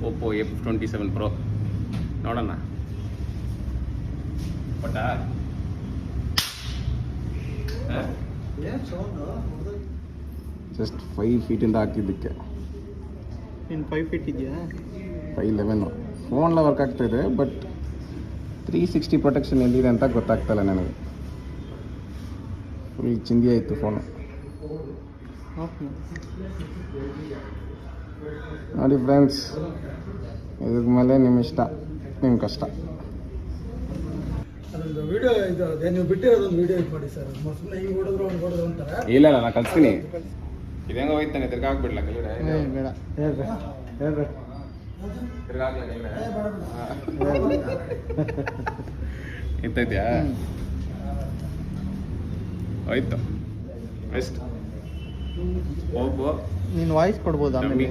Oppo F27 Pro ನೋಡೋಣ. But just 5 ಫೀಟಿಂದ ಹಾಕಿದ್ದಕ್ಕೆ. ನೀನು 5 feet ಇದೆಯಾ? 5'11". ಫೋನ್ಲ ವರ್ಕ್ ಆಗ್ತಾಯಿದೆ, ಬಟ್ 360 ಪ್ರೊಟೆಕ್ಷನ್ ಎಲ್ಲಿದೆ ಅಂತ ಗೊತ್ತಾಗ್ತಾಯಿಲ್ಲ ನನಗೆ. ಫುಲ್ ಚಿಂದಿ ಆಯಿತು ಫೋನು. ನೋಡಿ ಫ್ರೆಂಡ್ಸ್, ಇದ್ರ ಮೇಲೆ ನಿಮ್ಮ ಇಷ್ಟ, ನಿಮ್ಮ ಕಷ್ಟ. ಅದೊಂದು ವಿಡಿಯೋ ಇದು ನೀವು ಬಿಟ್ಟಿರೋದೊಂದು ವಿಡಿಯೋ ಇದು ಮಾಡಿ ಸರ್. ಸುಮ್ಮನೆ ಹಿಂಗೆ ಹೊಡೆದ್ರು ಅವ್ನು ಹೊಡೆದ್ರು ಅಂತಾರೆ. ಇಲ್ಲ ನಾನು ಕಳಿಸ್ತೀನಿ. ಇದೇಂಗ ಹೋಯ್ತಾನೆ, ತಿರ್ಗಾ ಹಾಕ್ಬಿಡ್ಲ ಕಲಿರೆ? ಬೇಡ ಹೇಳ್ರಿ ತಿರ್ಗಾ ಹಾಕ್ಲ ಇತ್ತೈತ್ಯಾ? ಹೋಯ್ತು. ಎಷ್ಟು ಓಪೋ ನೀನು ವಾಯ್ಸ್ ಕೊಡ್ಬೋದು ಆಮೇಲೆ.